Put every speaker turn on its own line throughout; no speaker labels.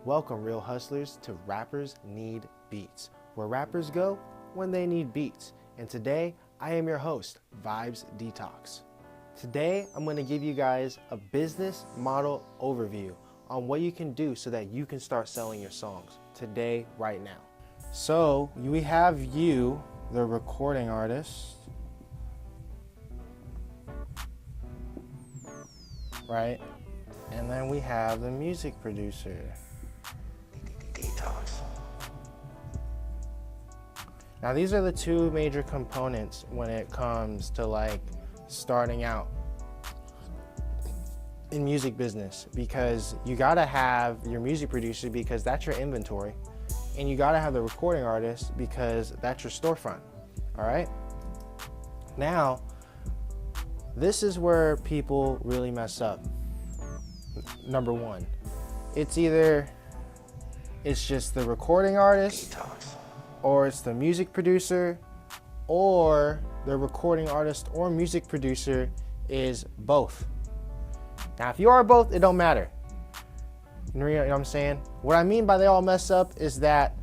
Welcome, real hustlers, to Rappers Need Beats, where rappers go when they need beats. And today, I am your host, Vibes Detox. Today, I'm going to give you guys a business model overview on what you can do so that you can start selling your songs today, right now. So, we have you, the recording artist, right? And then we have the music producer. Detox. Now these are the two major components when it comes to like starting out in music business, because you gotta have your music producer because that's your inventory, and you gotta have the recording artist because that's your storefront. All right. Now, this is where people really mess up. Number one, it's just the recording artist, or it's the music producer, or the recording artist or music producer is both. Now, if you are both, it don't matter. You know what I'm saying? What I mean by they all mess up is that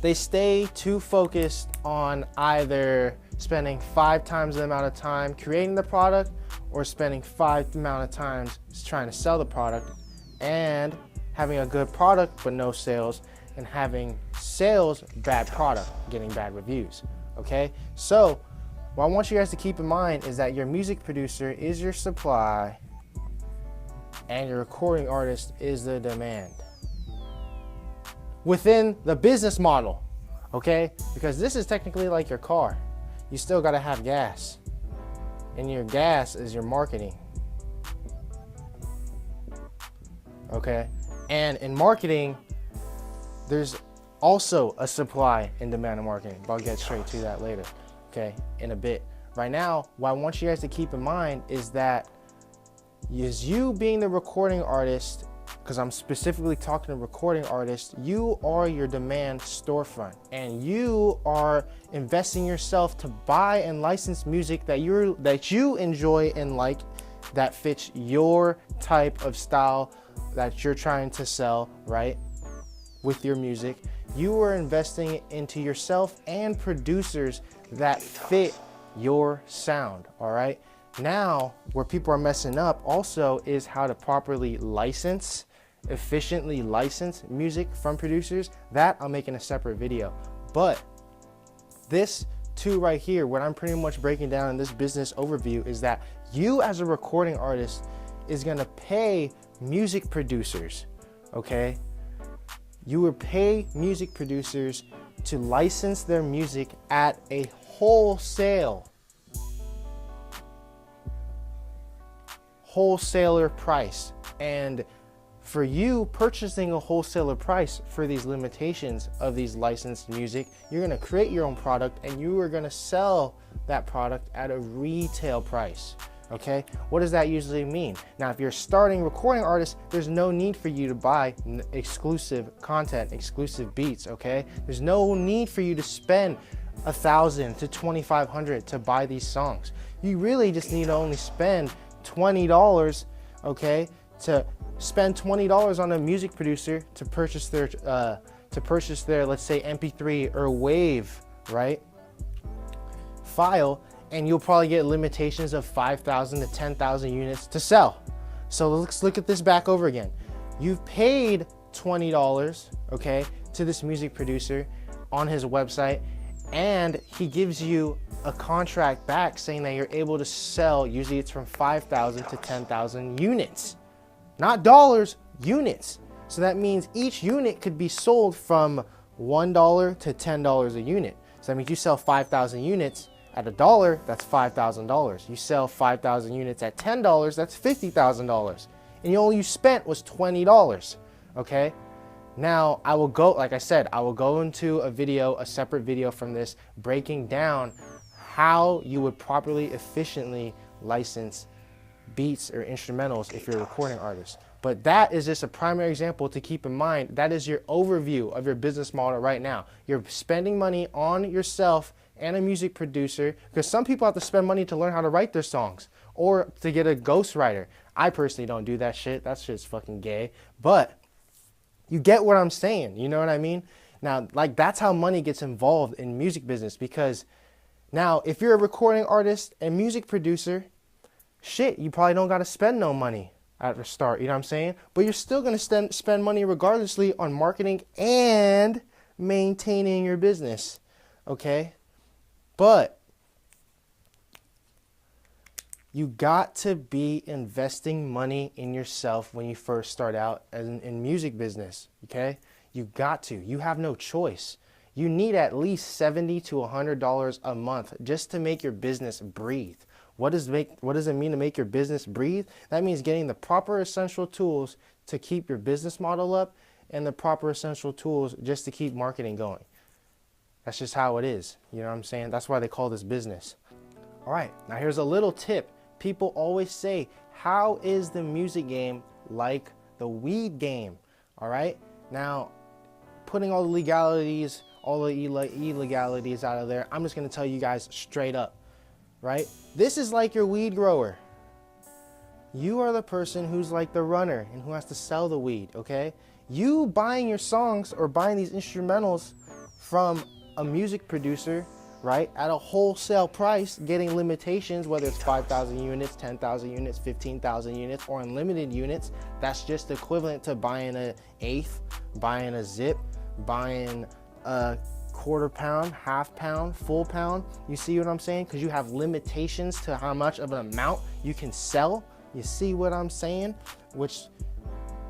they stay too focused on either spending 5 times the amount of time creating the product or spending 5 amount of times trying to sell the product, and having a good product but no sales, and having sales, bad product, getting bad reviews. Okay, so what I want you guys to keep in mind is that your music producer is your supply and your recording artist is the demand within the business model. Okay, because this is technically like your car. You still got to have gas, and your gas is your marketing. Okay, and in marketing, there's also a supply and demand of marketing, but I'll get straight to that later, okay, in a bit. Right now, what I want you guys to keep in mind is that you being the recording artist, because I'm specifically talking to recording artists, you are your demand storefront, and you are investing yourself to buy and license music that you enjoy and like, that fits your type of style that you're trying to sell, right? With your music, you are investing into yourself and producers that fit your sound. All right. Now, where people are messing up also is how to properly efficiently license music from producers. That I'm making a separate video. But this two right here, what I'm pretty much breaking down in this business overview, is that you as a recording artist is gonna pay music producers, okay? You would pay music producers to license their music at a wholesaler price. And for you purchasing a wholesaler price for these limitations of these licensed music, you're gonna create your own product and you are gonna sell that product at a retail price. Okay, what does that usually mean? Now, if you're starting recording artist, there's no need for you to buy exclusive content, exclusive beats, okay? There's no need for you to spend $1,000 to $2,500 to buy these songs. You really just need to only spend $20, okay? To spend $20 on a music producer to purchase their, let's say, MP3 or WAV, right? File. And you'll probably get limitations of 5,000 to 10,000 units to sell. So let's look at this back over again. You've paid $20, okay, to this music producer on his website, and he gives you a contract back saying that you're able to sell, usually it's from 5,000 to 10,000 units. Not dollars, units. So that means each unit could be sold from $1 to $10 a unit. So that means you sell 5,000 units at $1, that's $5,000. You sell 5,000 units at $10, that's $50,000. And all you spent was $20, okay? Now, I will go, like I said, I will go into a separate video from this, breaking down how you would properly, efficiently license beats or instrumentals if you're a recording artist. But that is just a primary example to keep in mind. That is your overview of your business model right now. You're spending money on yourself and a music producer, because some people have to spend money to learn how to write their songs or to get a ghostwriter. I personally don't do that shit. That shit's fucking gay. But You get what I'm saying? You know what I mean? Now, like, that's how money gets involved in music business, because now if you're a recording artist and music producer, shit, you probably don't got to spend no money at the start, you know what I'm saying? But you're still going to spend money regardlessly on marketing and maintaining your business, okay? But you got to be investing money in yourself when you first start out in music business, okay? You got to. You have no choice. You need at least $70 to $100 a month just to make your business breathe. What does it mean to make your business breathe? That means getting the proper essential tools to keep your business model up and the proper essential tools just to keep marketing going. That's just how it is. You know what I'm saying? That's why they call this business. All right, now here's a little tip. People always say, how is the music game like the weed game? All right, now putting all the legalities, all the illegalities out of there, I'm just going to tell you guys straight up, right? This is like your weed grower. You are the person who's like the runner and who has to sell the weed, okay? You buying your songs or buying these instrumentals from a music producer, right, at a wholesale price, getting limitations, whether it's 5,000 units, 10,000 units, 15,000 units, or unlimited units, that's just equivalent to buying an eighth, buying a zip, buying a quarter pound, half pound, full pound. You see what I'm saying? Because you have limitations to how much of an amount you can sell. You see what I'm saying? Which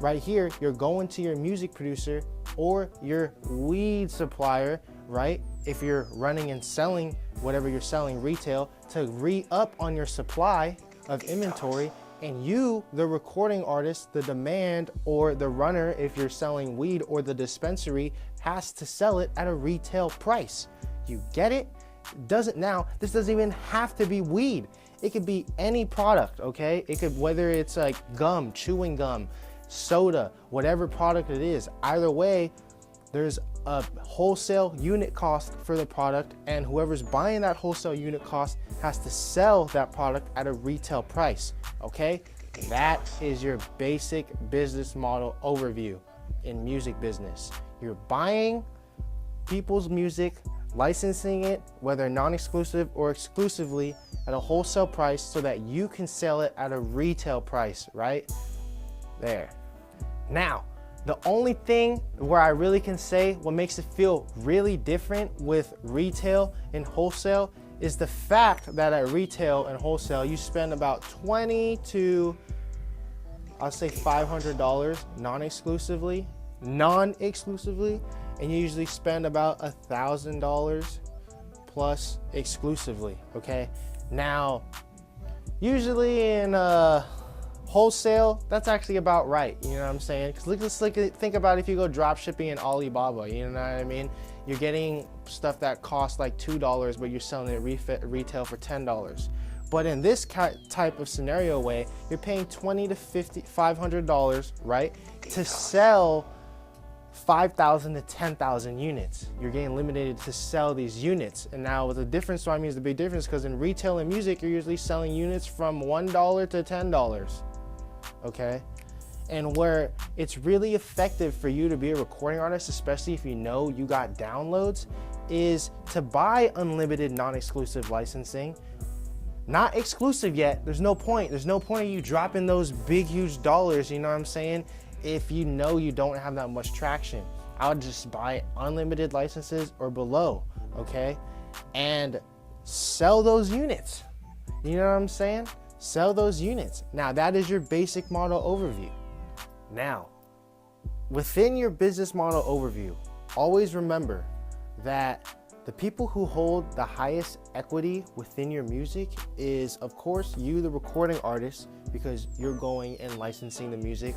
right here, you're going to your music producer or your weed supplier, right? If you're running and selling whatever you're selling retail, to re-up on your supply of inventory, and you, the recording artist, the demand, or the runner, if you're selling weed, or the dispensary, has to sell it at a retail price. You get it? This doesn't even have to be weed. It could be any product, okay? It could, whether it's like gum, chewing gum, soda, whatever product it is. Either way, there's a wholesale unit cost for the product, and whoever's buying that wholesale unit cost has to sell that product at a retail price, okay? That is your basic business model overview in music business. You're buying people's music, licensing it, whether non-exclusive or exclusively, at a wholesale price so that you can sell it at a retail price, right? There. Now, the only thing where I really can say what makes it feel really different with retail and wholesale is the fact that at retail and wholesale, you spend about $20 to, I'll say $500 non-exclusively, and you usually spend about $1,000 plus exclusively, okay? Now, usually in wholesale, that's actually about right, you know what I'm saying? Because think about if you go drop shipping in Alibaba, you know what I mean? You're getting stuff that costs like $2, but you're selling it at retail for $10. But in this type of scenario way, you're paying $20 to $500, right, to sell 5,000 to 10,000 units. You're getting limited to sell these units. And now the difference, so I mean, is the big difference, because in retail and music, you're usually selling units from $1 to $10, okay? And where it's really effective for you to be a recording artist, especially if you know you got downloads, is to buy unlimited non-exclusive licensing. Not exclusive yet. There's no point. There's no point of you dropping those big, huge dollars, you know what I'm saying, if you know you don't have that much traction. I would just buy unlimited licenses or below, okay? And sell those units. You know what I'm saying? Sell those units. Now, that is your basic model overview. Now, within your business model overview, always remember that the people who hold the highest equity within your music is, of course, you, the recording artist, because you're going and licensing the music,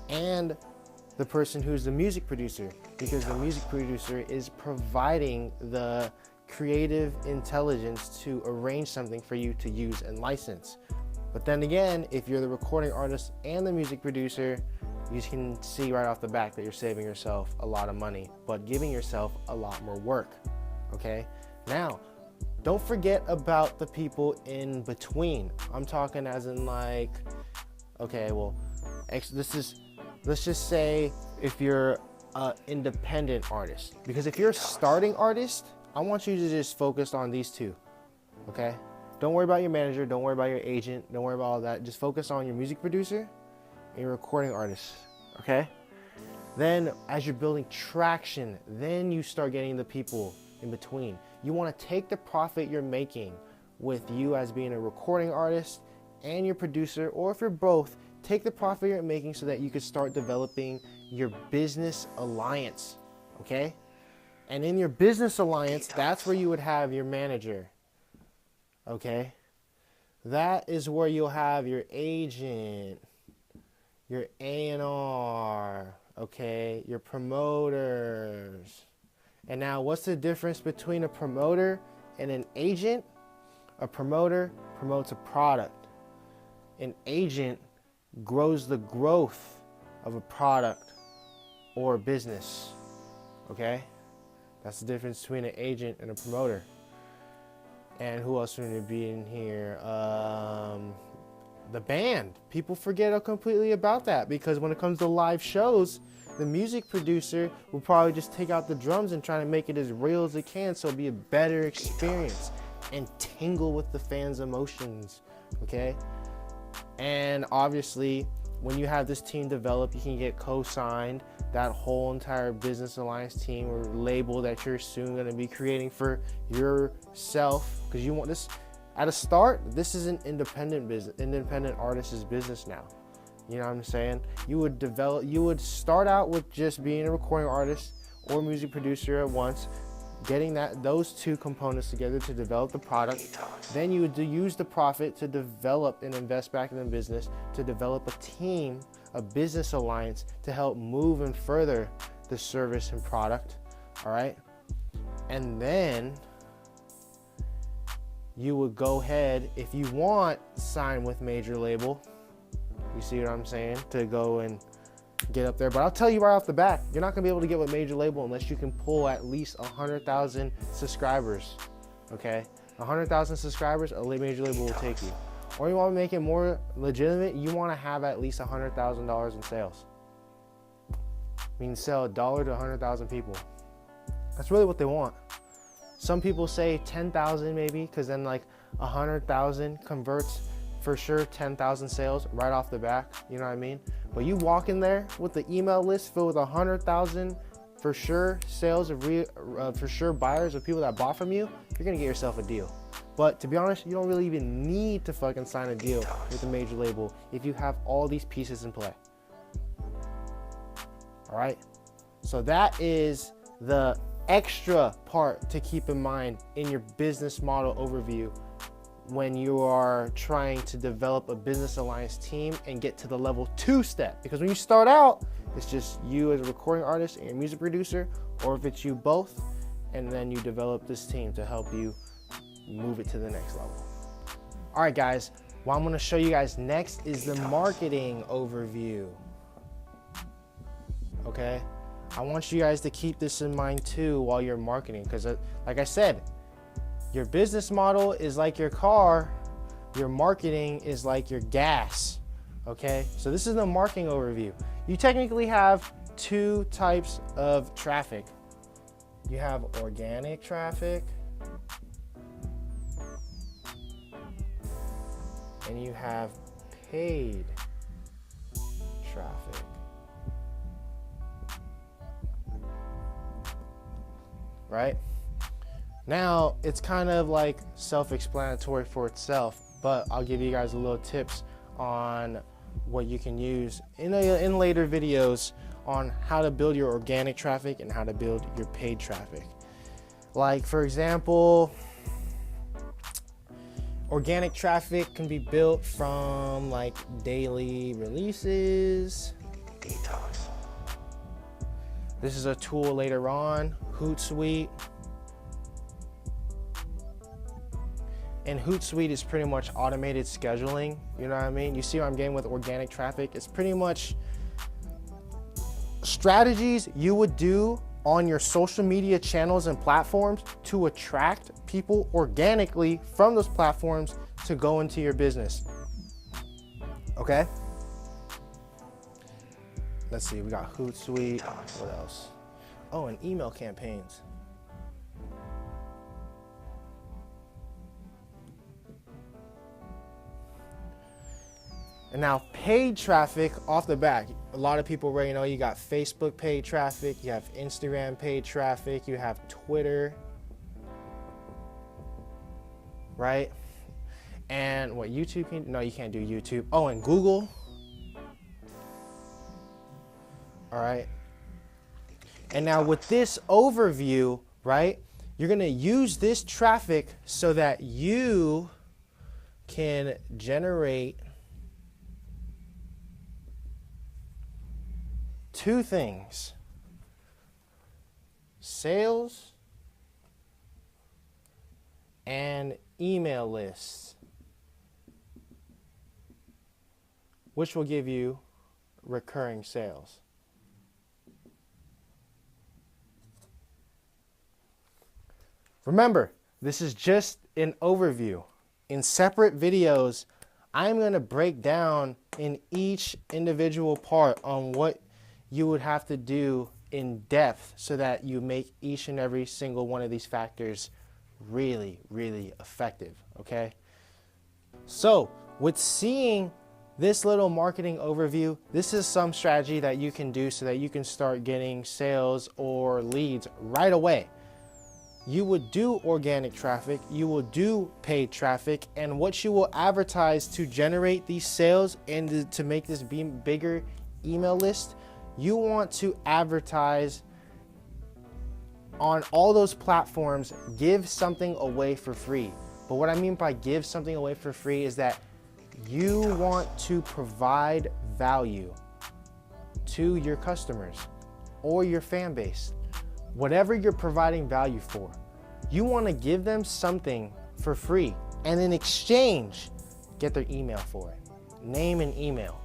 and the person who's the music producer, because the music producer is providing the creative intelligence to arrange something for you to use and license. But then again, if you're the recording artist and the music producer, you can see right off the bat that you're saving yourself a lot of money, but giving yourself a lot more work, okay? Now, don't forget about the people in between. I'm talking as in like, okay, well, let's just say if you're an independent artist. Because if you're a starting artist, I want you to just focus on these two, okay? Don't worry about your manager, don't worry about your agent, don't worry about all that. Just focus on your music producer and your recording artist, okay? Then as you're building traction, then you start getting the people in between. You want to take the profit you're making with you as being a recording artist and your producer, or if you're both, take the profit you're making so that you can start developing your business alliance, okay? And in your business alliance, that's where you would have your manager, okay? That is where you'll have your agent, your A&R, okay, your promoters. And now what's the difference between a promoter and an agent? A promoter promotes a product. An agent grows the growth of a product or a business, okay? That's the difference between an agent and a promoter. And who else would be in here? The band. People forget completely about that, because when it comes to live shows, the music producer will probably just take out the drums and try to make it as real as it can so it'll be a better experience and tingle with the fans' emotions, okay? And obviously, when you have this team developed, you can get co-signed. That whole entire business alliance team or label that you're soon going to be creating for yourself, because you want this at a start. This is an independent artist's business now. You know what I'm saying? You would start out with just being a recording artist or music producer at once, getting those two components together to develop the product. Then you would use the profit to develop and invest back in the business, to develop a team, a business alliance to help move and further the service and product, all right? And then you would go ahead, if you want, sign with major label. You see what I'm saying? To go and get up there. But I'll tell you right off the bat, you're not gonna be able to get with major label unless you can pull at least 100,000 subscribers, okay? 100,000 subscribers, a major label will take you. Or you wanna make it more legitimate, you wanna have at least $100,000 in sales. I mean, sell $1 to 100,000 people. That's really what they want. Some people say 10,000 maybe, because then like 100,000 converts for sure 10,000 sales right off the back, you know what I mean? But you walk in there with the email list filled with 100,000 for sure sales of for sure buyers of people that bought from you, you're gonna get yourself a deal. But to be honest, you don't really even need to fucking sign a deal with a major label if you have all these pieces in play. All right, so that is the extra part to keep in mind in your business model overview when you are trying to develop a business alliance team and get to the level 2 step. Because when you start out, it's just you as a recording artist and a music producer, or if it's you both, and then you develop this team to help you move it to the next level. All right, guys, what I'm gonna show you guys next is the marketing overview, okay? I want you guys to keep this in mind too while you're marketing, because like I said, your business model is like your car, your marketing is like your gas, okay? So this is the marketing overview. You technically have 2 types of traffic. You have organic traffic, and you have paid traffic. Right? Now, it's kind of like self-explanatory for itself, but I'll give you guys a little tips on what you can use in later videos on how to build your organic traffic and how to build your paid traffic. Like, for example, organic traffic can be built from like daily releases. This is a tool later on, Hootsuite. And Hootsuite is pretty much automated scheduling, you know what I mean? You see what I'm getting with organic traffic? It's pretty much strategies you would do on your social media channels and platforms to attract people organically from those platforms to go into your business, okay? let's see, we got Hootsuite. What else? Oh, and email campaigns. And now paid traffic off the back. A lot of people already know you got Facebook paid traffic, you have Instagram paid traffic, you have Twitter, right? And what, YouTube can, no, you can't do YouTube. Oh, and Google. All right. And now with this overview, right, you're gonna use this traffic so that you can generate two things: sales and email lists, which will give you recurring sales. Remember, this is just an overview. In separate videos, I'm going to break down in each individual part on what you would have to do in depth so that you make each and every single one of these factors really, really effective, okay? So, with seeing this little marketing overview, this is some strategy that you can do so that you can start getting sales or leads right away. You would do organic traffic, you will do paid traffic, and what you will advertise to generate these sales and to make this bigger email list, you want to advertise on all those platforms. Give something away for free. But what I mean by give something away for free is that you want to provide value to your customers or your fan base. Whatever you're providing value for, you want to give them something for free, and in exchange, get their email for it. Name and email,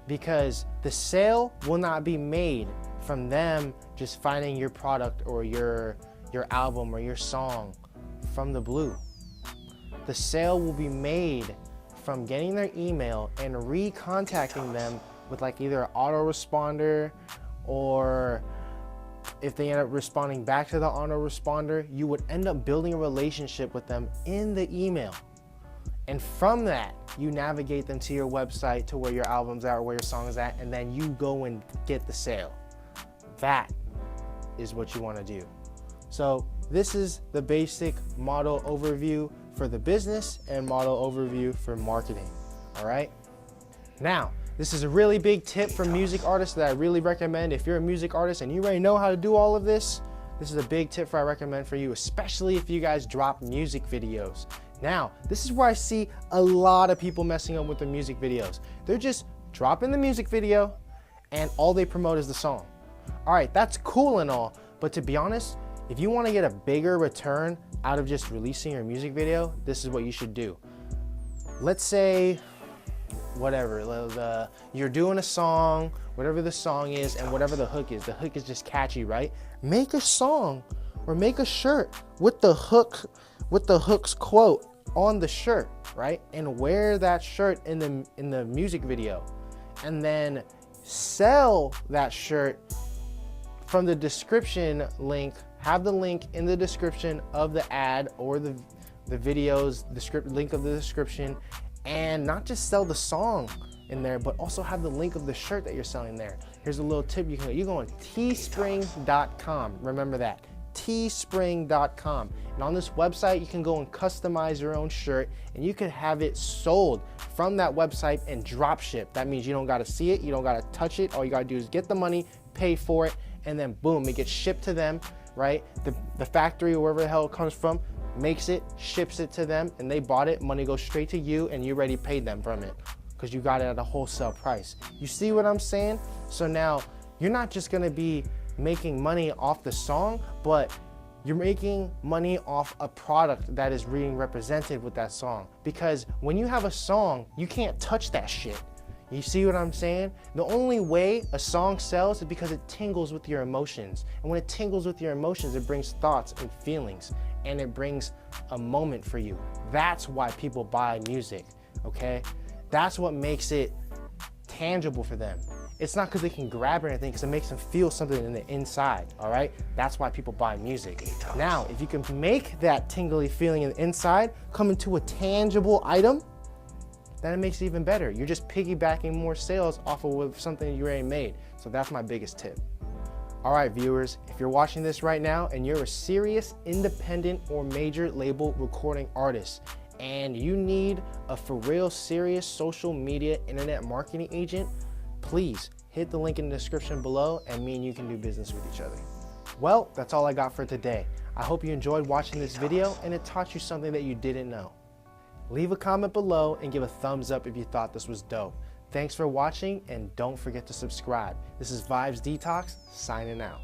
because the sale will not be made from them just finding your product or your album or your song from the blue. The sale will be made from getting their email and recontacting them with like either an autoresponder, or if they end up responding back to the autoresponder, you would end up building a relationship with them in the email. And from that, you navigate them to your website, to where your album's at or where your song is at, and then you go and get the sale. That is what you want to do. So this is the basic model overview for the business and model overview for marketing. All right. Now, this is a really big tip for music artists that I really recommend. If you're a music artist and you already know how to do all of this, this is a big tip I recommend for you, especially if you guys drop music videos. Now, this is where I see a lot of people messing up with the music videos. They're just dropping the music video and all they promote is the song. All right, that's cool and all, but to be honest, if you want to get a bigger return out of just releasing your music video, this is what you should do. Let's say, whatever, you're doing a song, whatever the song is, and whatever the hook is just catchy, right? Make a song or make a shirt with the hook's quote on the shirt, right? And wear that shirt in the music video, and then sell that shirt from the description link. Have the link in the description of the ad or the video's link of the description, and not just sell the song in there, but also have the link of the shirt that you're selling there. Here's a little tip you can go. You go on teespring.com. Remember that, teespring.com. And on this website, you can go and customize your own shirt, and you can have it sold from that website and drop ship. That means you don't got to see it, you don't got to touch it. All you got to do is get the money, pay for it, and then boom, it gets shipped to them, right? The factory or wherever the hell it comes from makes it, ships it to them, and they bought it. Money goes straight to you, and you already paid them from it because you got it at a wholesale price. You see what I'm saying? So now you're not just gonna be making money off the song, but you're making money off a product that is being represented with that song. Because when you have a song, you can't touch that shit. You see what I'm saying? The only way a song sells is because it tingles with your emotions. And when it tingles with your emotions, it brings thoughts and feelings, and it brings a moment for you. That's why people buy music, okay? That's what makes it tangible for them. It's not because they can grab or anything, because it makes them feel something in the inside, all right? That's why people buy music. Now, if you can make that tingly feeling in the inside come into a tangible item, then it makes it even better. You're just piggybacking more sales off of something you already made. So that's my biggest tip. All right, viewers, if you're watching this right now and you're a serious independent or major label recording artist and you need a for real serious social media internet marketing agent, please hit the link in the description below and me and you can do business with each other. Well, that's all I got for today. I hope you enjoyed watching this video and it taught you something that you didn't know. Leave a comment below and give a thumbs up if you thought this was dope. Thanks for watching and don't forget to subscribe. This is Vibes Detox signing out.